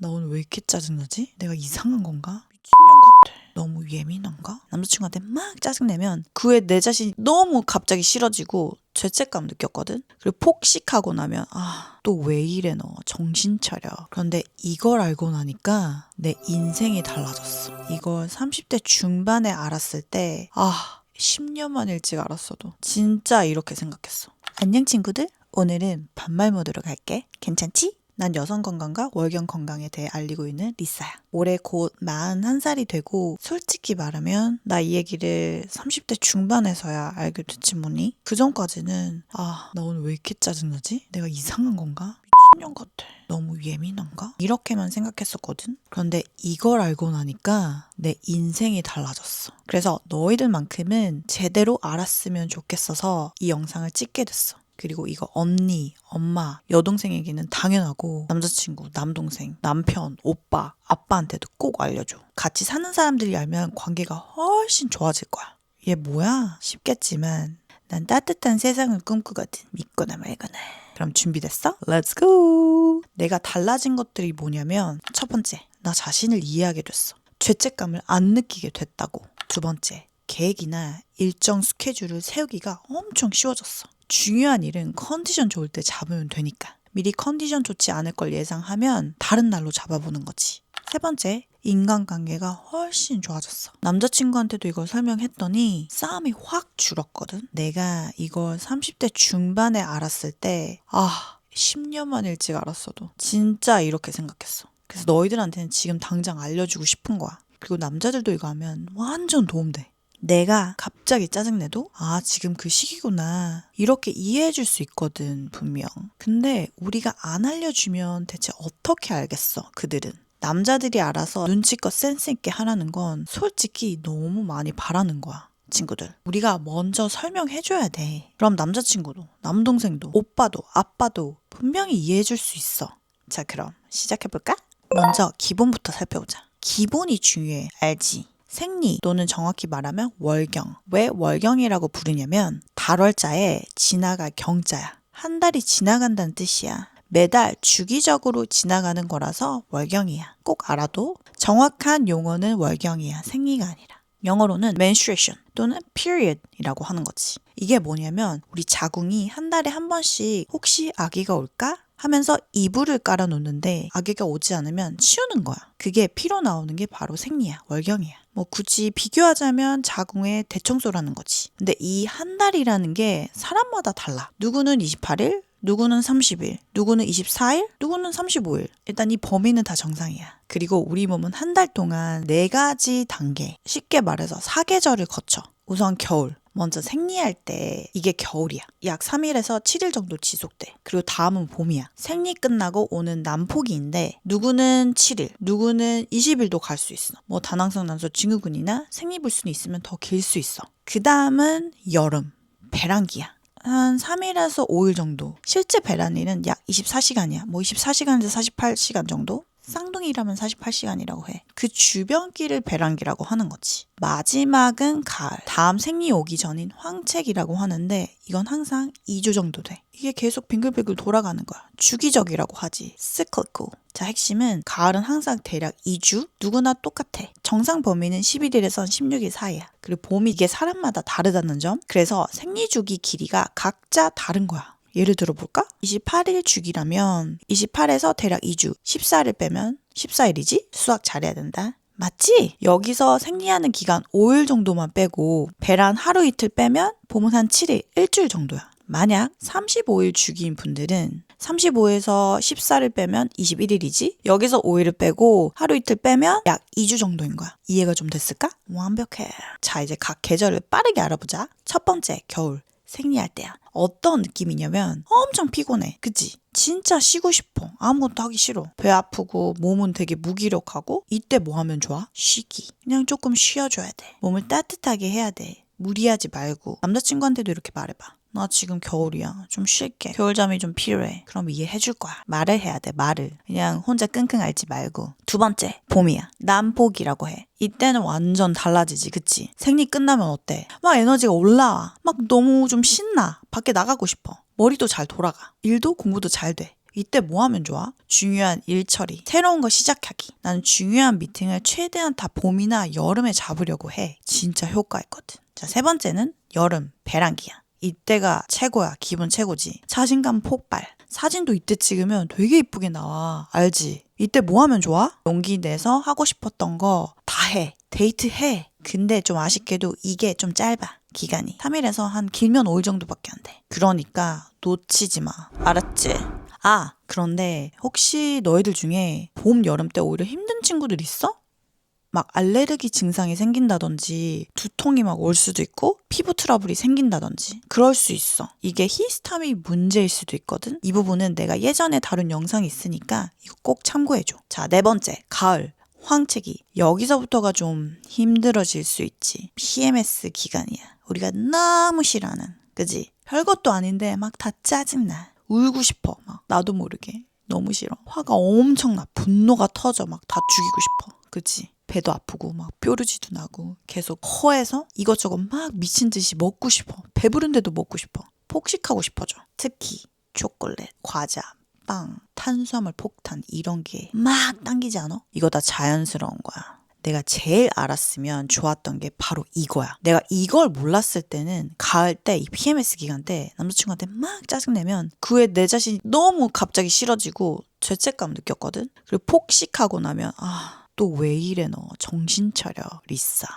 나 오늘 왜 이렇게 짜증나지? 내가 이상한 건가? 미친년 같아. 너무 예민한가? 남자친구한테 막 짜증내면 그 후에 내 자신이 너무 갑자기 싫어지고 죄책감 느꼈거든? 그리고 폭식하고 나면 또 왜 이래 너 정신 차려. 그런데 이걸 알고 나니까 내 인생이 달라졌어. 이걸 30대 중반에 알았을 때 10년만 일찍 알았어도 진짜 이렇게 생각했어. 안녕 친구들, 오늘은 반말 모드로 갈게. 괜찮지? 난 여성 건강과 월경 건강에 대해 알리고 있는 리사야. 올해 곧 41살이 되고 솔직히 말하면 나 이 얘기를 30대 중반에서야 알게 됐지 뭐니? 그 전까지는 나 오늘 왜 이렇게 짜증나지? 내가 이상한 건가? 미친년 같아. 너무 예민한가? 이렇게만 생각했었거든? 그런데 이걸 알고 나니까 내 인생이 달라졌어. 그래서 너희들만큼은 제대로 알았으면 좋겠어서 이 영상을 찍게 됐어. 그리고 이거 언니, 엄마, 여동생에게는 당연하고 남자친구, 남동생, 남편, 오빠, 아빠한테도 꼭 알려줘. 같이 사는 사람들이 알면 관계가 훨씬 좋아질 거야. 얘 뭐야? 싶겠지만 난 따뜻한 세상을 꿈꾸거든. 믿거나 말거나. 그럼 준비됐어? Let's go! 내가 달라진 것들이 뭐냐면 첫 번째, 나 자신을 이해하게 됐어. 죄책감을 안 느끼게 됐다고. 두 번째, 계획이나 일정 스케줄을 세우기가 엄청 쉬워졌어. 중요한 일은 컨디션 좋을 때 잡으면 되니까. 미리 컨디션 좋지 않을 걸 예상하면 다른 날로 잡아보는 거지. 세 번째, 인간관계가 훨씬 좋아졌어. 남자친구한테도 이걸 설명했더니 싸움이 확 줄었거든. 내가 이걸 30대 중반에 알았을 때 10년만 일찍 알았어도 진짜 이렇게 생각했어. 그래서 너희들한테는 지금 당장 알려주고 싶은 거야. 그리고 남자들도 이거 하면 완전 도움돼. 내가 갑자기 짜증내도 지금 그 시기구나 이렇게 이해해줄 수 있거든 분명. 근데 우리가 안 알려주면 대체 어떻게 알겠어 그들은. 남자들이 알아서 눈치껏 센스 있게 하라는 건 솔직히 너무 많이 바라는 거야. 친구들, 우리가 먼저 설명해줘야 돼. 그럼 남자친구도 남동생도 오빠도 아빠도 분명히 이해해줄 수 있어. 자, 그럼 시작해볼까? 먼저 기본부터 살펴보자. 기본이 중요해. 알지? 생리 또는 정확히 말하면 월경. 왜 월경이라고 부르냐면 달월자에 지나갈 경자야. 한 달이 지나간다는 뜻이야. 매달 주기적으로 지나가는 거라서 월경이야. 꼭 알아도 정확한 용어는 월경이야. 생리가 아니라. 영어로는 menstruation 또는 period이라고 하는 거지. 이게 뭐냐면 우리 자궁이 한 달에 한 번씩 혹시 아기가 올까? 하면서 이불을 깔아놓는데 아기가 오지 않으면 치우는 거야. 그게 피로 나오는 게 바로 생리야. 월경이야. 굳이 비교하자면 자궁의 대청소라는 거지. 근데 이 한 달이라는 게 사람마다 달라. 누구는 28일, 누구는 30일, 누구는 24일, 누구는 35일. 일단 이 범위는 다 정상이야. 그리고 우리 몸은 한 달 동안 4가지 단계, 쉽게 말해서 4계절을 거쳐. 우선 겨울. 먼저 생리할 때 이게 겨울이야. 약 3일에서 7일 정도 지속돼. 그리고 다음은 봄이야. 생리 끝나고 오는 난폭기인데 누구는 7일, 누구는 20일도 갈 수 있어. 다낭성 난소 증후군이나 생리불순이 있으면 더 길 수 있어. 그 다음은 여름, 배란기야. 한 3일에서 5일 정도. 실제 배란일은 약 24시간이야. 24시간에서 48시간 정도? 쌍둥이라면 48시간이라고 해. 그 주변기를 배란기라고 하는 거지. 마지막은 가을. 다음 생리 오기 전인 황책이라고 하는데 이건 항상 2주 정도 돼. 이게 계속 빙글빙글 돌아가는 거야. 주기적이라고 하지. cyclical. 자, 핵심은 가을은 항상 대략 2주? 누구나 똑같아. 정상 범위는 11일에서 16일 사이야. 그리고 봄이 이게 사람마다 다르다는 점. 그래서 생리주기 길이가 각자 다른 거야. 예를 들어볼까? 28일 주기라면 28에서 대략 2주, 14일 빼면 14일이지? 수학 잘해야 된다. 맞지? 여기서 생리하는 기간 5일 정도만 빼고 배란 하루 이틀 빼면 봄은 한 7일, 일주일 정도야. 만약 35일 주기인 분들은 35에서 14를 빼면 21일이지? 여기서 5일을 빼고 하루 이틀 빼면 약 2주 정도인 거야. 이해가 좀 됐을까? 완벽해. 자, 이제 각 계절을 빠르게 알아보자. 첫 번째, 겨울. 생리할 때야. 어떤 느낌이냐면 엄청 피곤해. 그치? 진짜 쉬고 싶어. 아무것도 하기 싫어. 배 아프고 몸은 되게 무기력하고 이때 뭐 하면 좋아? 쉬기. 그냥 조금 쉬어줘야 돼. 몸을 따뜻하게 해야 돼. 무리하지 말고. 남자친구한테도 이렇게 말해봐. 나 지금 겨울이야. 좀 쉴게. 겨울잠이 좀 필요해. 그럼 이해해줄 거야. 말을 해야 돼. 말을. 그냥 혼자 끙끙 앓지 말고. 두 번째, 봄이야. 난폭이라고 해. 이때는 완전 달라지지. 그치? 생리 끝나면 어때? 막 에너지가 올라와. 막 너무 좀 신나. 밖에 나가고 싶어. 머리도 잘 돌아가. 일도 공부도 잘 돼. 이때 뭐 하면 좋아? 중요한 일 처리, 새로운 거 시작하기. 나는 중요한 미팅을 최대한 다 봄이나 여름에 잡으려고 해. 진짜 효과 있거든. 자, 세 번째는 여름, 배란기야. 이때가 최고야. 기분 최고지. 자신감 폭발. 사진도 이때 찍으면 되게 이쁘게 나와. 알지? 이때 뭐 하면 좋아? 용기 내서 하고 싶었던 거 다 해. 데이트 해. 근데 좀 아쉽게도 이게 좀 짧아. 기간이 3일에서 한 길면 5일 정도밖에 안 돼. 그러니까 놓치지 마. 알았지? 아, 그런데 혹시 너희들 중에 봄, 여름 때 오히려 힘든 친구들 있어? 막 알레르기 증상이 생긴다든지 두통이 막 올 수도 있고 피부 트러블이 생긴다든지 그럴 수 있어. 이게 히스타민 문제일 수도 있거든. 이 부분은 내가 예전에 다룬 영상이 있으니까 이거 꼭 참고해줘. 자, 네 번째, 가을. 황체기. 여기서부터가 좀 힘들어질 수 있지. PMS 기간이야. 우리가 너무 싫어하는. 그지? 별것도 아닌데 막 다 짜증나. 울고 싶어. 막 나도 모르게. 너무 싫어. 화가 엄청 나. 분노가 터져. 막 다 죽이고 싶어. 그치? 배도 아프고 막 뾰루지도 나고 계속 허해서 이것저것 막 미친 듯이 먹고 싶어. 배부른데도 먹고 싶어. 폭식하고 싶어져. 특히 초콜릿, 과자, 빵, 탄수화물 폭탄 이런 게 막 당기지 않아? 이거 다 자연스러운 거야. 내가 제일 알았으면 좋았던 게 바로 이거야. 내가 이걸 몰랐을 때는 가을 때 이 PMS 기간 때 남자친구한테 막 짜증내면 그 후에 내 자신이 너무 갑자기 싫어지고 죄책감 느꼈거든. 그리고 폭식하고 나면 또 왜 이래 너 정신 차려 리사.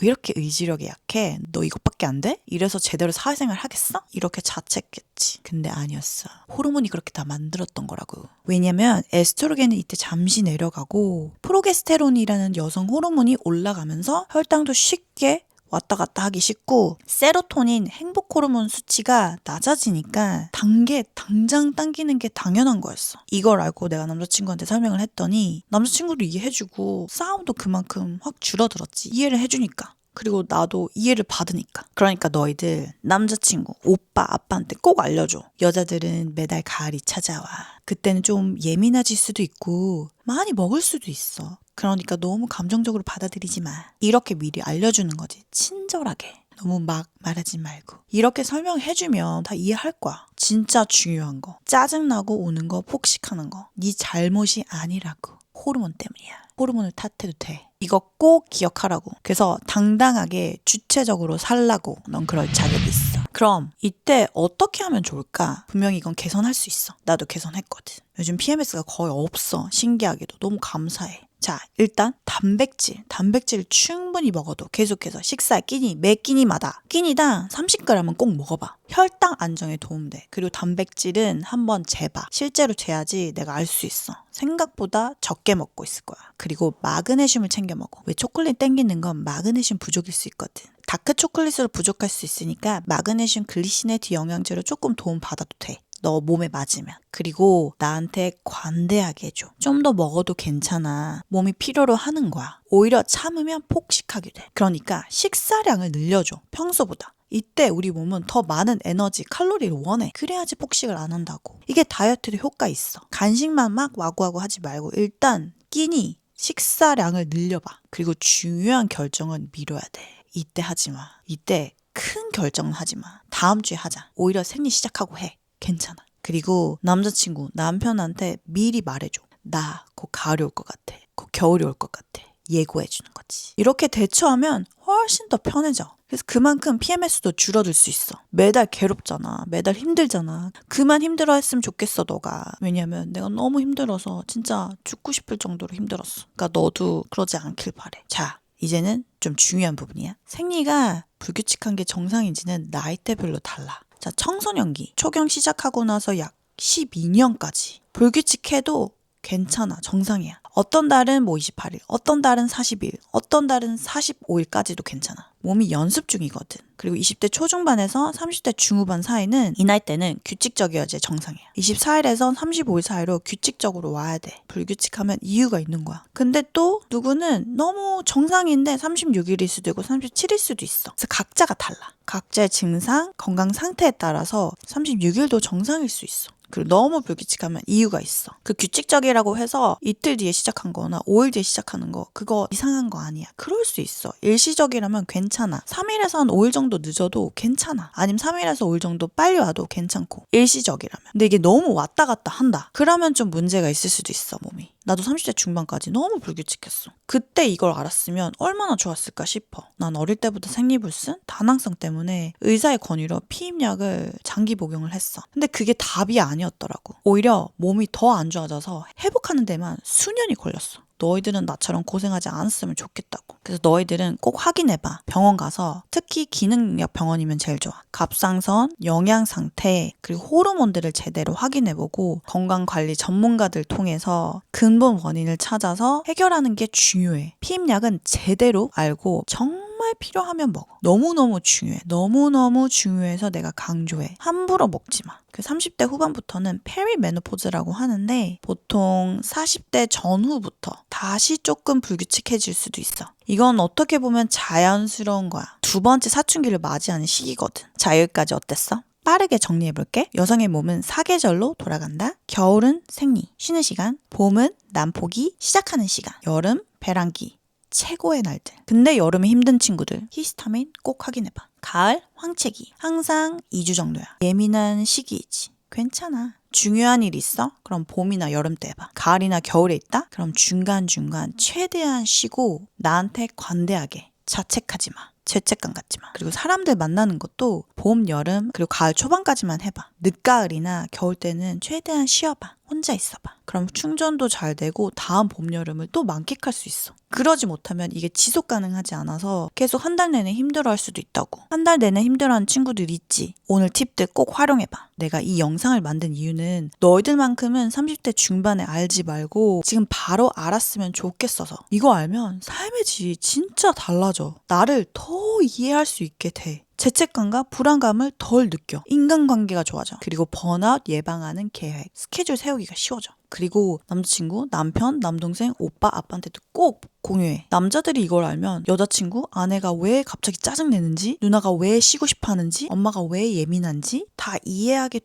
왜 이렇게 의지력이 약해? 너 이것밖에 안 돼? 이래서 제대로 사회생활 하겠어? 이렇게 자책했지. 근데 아니었어. 호르몬이 그렇게 다 만들었던 거라고. 왜냐면 에스트로겐은 이때 잠시 내려가고 프로게스테론이라는 여성 호르몬이 올라가면서 혈당도 쉽게 왔다 갔다 하기 쉽고 세로토닌 행복 호르몬 수치가 낮아지니까 당장 당기는 게 당연한 거였어. 이걸 알고 내가 남자친구한테 설명을 했더니 남자친구도 이해해주고 싸움도 그만큼 확 줄어들었지. 이해를 해주니까. 그리고 나도 이해를 받으니까. 그러니까 너희들 남자친구, 오빠, 아빠한테 꼭 알려줘. 여자들은 매달 가을이 찾아와. 그때는 좀 예민해질 수도 있고 많이 먹을 수도 있어. 그러니까 너무 감정적으로 받아들이지 마. 이렇게 미리 알려주는 거지. 친절하게. 너무 막 말하지 말고. 이렇게 설명해주면 다 이해할 거야. 진짜 중요한 거. 짜증나고 우는 거, 폭식하는 거. 네 잘못이 아니라고. 호르몬 때문이야. 호르몬을 탓해도 돼. 이거 꼭 기억하라고. 그래서 당당하게 주체적으로 살라고. 넌 그럴 자격이 있어. 그럼 이때 어떻게 하면 좋을까? 분명히 이건 개선할 수 있어. 나도 개선했거든. 요즘 PMS가 거의 없어. 신기하게도. 너무 감사해. 자, 일단 단백질 충분히 먹어도 계속해서 식사 끼니 매 끼니마다 끼니당 30g은 꼭 먹어봐. 혈당 안정에 도움돼. 그리고 단백질은 한번 재봐. 실제로 재야지 내가 알 수 있어. 생각보다 적게 먹고 있을 거야. 그리고 마그네슘을 챙겨 먹어. 왜 초콜릿 땡기는 건 마그네슘 부족일 수 있거든. 다크 초콜릿으로 부족할 수 있으니까 마그네슘 글리시네트 영양제로 조금 도움 받아도 돼. 너 몸에 맞으면. 그리고 나한테 관대하게 해줘. 좀 더 먹어도 괜찮아. 몸이 필요로 하는 거야. 오히려 참으면 폭식하게 돼. 그러니까 식사량을 늘려줘. 평소보다. 이때 우리 몸은 더 많은 에너지, 칼로리를 원해. 그래야지 폭식을 안 한다고. 이게 다이어트도 효과 있어. 간식만 막 와구와구 하지 말고 일단 끼니, 식사량을 늘려봐. 그리고 중요한 결정은 미뤄야 돼. 이때 하지 마. 이때 큰 결정은 하지 마. 다음 주에 하자. 오히려 생리 시작하고 해. 괜찮아. 그리고 남자친구, 남편한테 미리 말해줘. 나 곧 가을이 올 것 같아. 곧 겨울이 올 것 같아. 예고해주는 거지. 이렇게 대처하면 훨씬 더 편해져. 그래서 그만큼 PMS도 줄어들 수 있어. 매달 괴롭잖아. 매달 힘들잖아. 그만 힘들어했으면 좋겠어 너가. 왜냐면 내가 너무 힘들어서 진짜 죽고 싶을 정도로 힘들었어. 그러니까 너도 그러지 않길 바래. 자, 이제는 좀 중요한 부분이야. 생리가 불규칙한 게 정상인지는 나이대별로 달라. 자, 청소년기. 초경 시작하고 나서 약 12년까지. 불규칙해도 괜찮아. 정상이야. 어떤 달은 28일, 어떤 달은 40일, 어떤 달은 45일까지도 괜찮아. 몸이 연습 중이거든. 그리고 20대 초중반에서 30대 중후반 사이는 이 나이 때는 규칙적이어야지 정상이야. 24일에서 35일 사이로 규칙적으로 와야 돼. 불규칙하면 이유가 있는 거야. 근데 또 누구는 너무 정상인데 36일일 수도 있고 37일 수도 있어. 그래서 각자가 달라. 각자의 증상, 건강 상태에 따라서 36일도 정상일 수 있어. 그리고 너무 불규칙하면 이유가 있어. 그 규칙적이라고 해서 이틀 뒤에 시작한 거나 5일 뒤에 시작하는 거 그거 이상한 거 아니야. 그럴 수 있어. 일시적이라면 괜찮아. 3일에서 한 5일 정도 늦어도 괜찮아. 아니면 3일에서 5일 정도 빨리 와도 괜찮고. 일시적이라면. 근데 이게 너무 왔다 갔다 한다. 그러면 좀 문제가 있을 수도 있어, 몸이. 나도 30대 중반까지 너무 불규칙했어. 그때 이걸 알았으면 얼마나 좋았을까 싶어. 난 어릴 때부터 생리불순, 다낭성 때문에 의사의 권유로 피임약을 장기 복용을 했어. 근데 그게 답이 아니었더라고. 오히려 몸이 더 안 좋아져서 회복하는 데만 수년이 걸렸어. 너희들은 나처럼 고생하지 않았으면 좋겠다고. 그래서 너희들은 꼭 확인해봐. 병원 가서 특히 기능력 병원이면 제일 좋아. 갑상선, 영양 상태, 그리고 호르몬들을 제대로 확인해보고 건강관리 전문가들 통해서 근본 원인을 찾아서 해결하는 게 중요해. 피임약은 제대로 알고 정말 필요하면 먹어. 너무너무 중요해. 너무너무 중요해서 내가 강조해. 함부로 먹지 마. 그 30대 후반부터는 페리메노포즈라고 하는데 보통 40대 전후부터 다시 조금 불규칙해질 수도 있어. 이건 어떻게 보면 자연스러운 거야. 두 번째 사춘기를 맞이하는 시기거든. 자, 여기까지 어땠어? 빠르게 정리해볼게. 여성의 몸은 사계절로 돌아간다. 겨울은 생리, 쉬는 시간. 봄은 난폭이, 시작하는 시간. 여름, 배란기. 최고의 날들. 근데 여름에 힘든 친구들 히스타민 꼭 확인해봐. 가을 황체기 항상 2주 정도야. 예민한 시기이지. 괜찮아. 중요한 일 있어? 그럼 봄이나 여름 때 해봐. 가을이나 겨울에 있다? 그럼 중간중간 최대한 쉬고 나한테 관대하게 자책하지 마. 죄책감 갖지 마. 그리고 사람들 만나는 것도 봄, 여름, 그리고 가을 초반까지만 해봐. 늦가을이나 겨울 때는 최대한 쉬어봐. 혼자 있어봐. 그럼 충전도 잘 되고 다음 봄, 여름을 또 만끽할 수 있어. 그러지 못하면 이게 지속 가능하지 않아서 계속 한 달 내내 힘들어할 수도 있다고. 한 달 내내 힘들어하는 친구들 있지. 오늘 팁들 꼭 활용해봐. 내가 이 영상을 만든 이유는 너희들만큼은 30대 중반에 알지 말고 지금 바로 알았으면 좋겠어서. 이거 알면 삶의 질이 진짜 달라져. 나를 더 이해할 수 있게 돼. 죄책감과 불안감을 덜 느껴. 인간관계가 좋아져. 그리고 번아웃 예방하는 계획, 스케줄 세우기가 쉬워져. 그리고 남자친구, 남편, 남동생, 오빠, 아빠한테도 꼭 공유해. 남자들이 이걸 알면 여자친구, 아내가 왜 갑자기 짜증내는지, 누나가 왜 쉬고 싶어 하는지, 엄마가 왜 예민한지 다 이해하게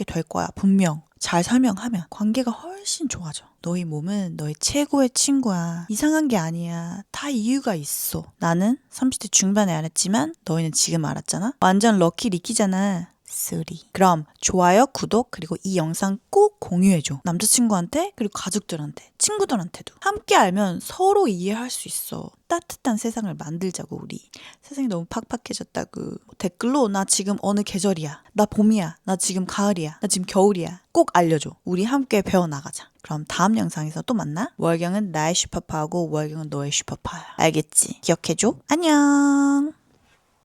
될 거야. 분명. 잘 설명하면 관계가 훨씬 좋아져. 너희 몸은 너의 최고의 친구야. 이상한 게 아니야. 다 이유가 있어. 나는 30대 중반에 알았지만 너희는 지금 알았잖아. 완전 럭키 리키잖아. 쓰리. 그럼 좋아요, 구독, 그리고 이 영상 꼭 공유해줘. 남자친구한테, 그리고 가족들한테, 친구들한테도. 함께 알면 서로 이해할 수 있어. 따뜻한 세상을 만들자고 우리. 세상이 너무 팍팍해졌다고. 댓글로 나 지금 어느 계절이야. 나 봄이야. 나 지금 가을이야. 나 지금 겨울이야. 꼭 알려줘. 우리 함께 배워나가자. 그럼 다음 영상에서 또 만나. 월경은 나의 슈퍼파워고 월경은 너의 슈퍼파워야. 알겠지? 기억해줘. 안녕.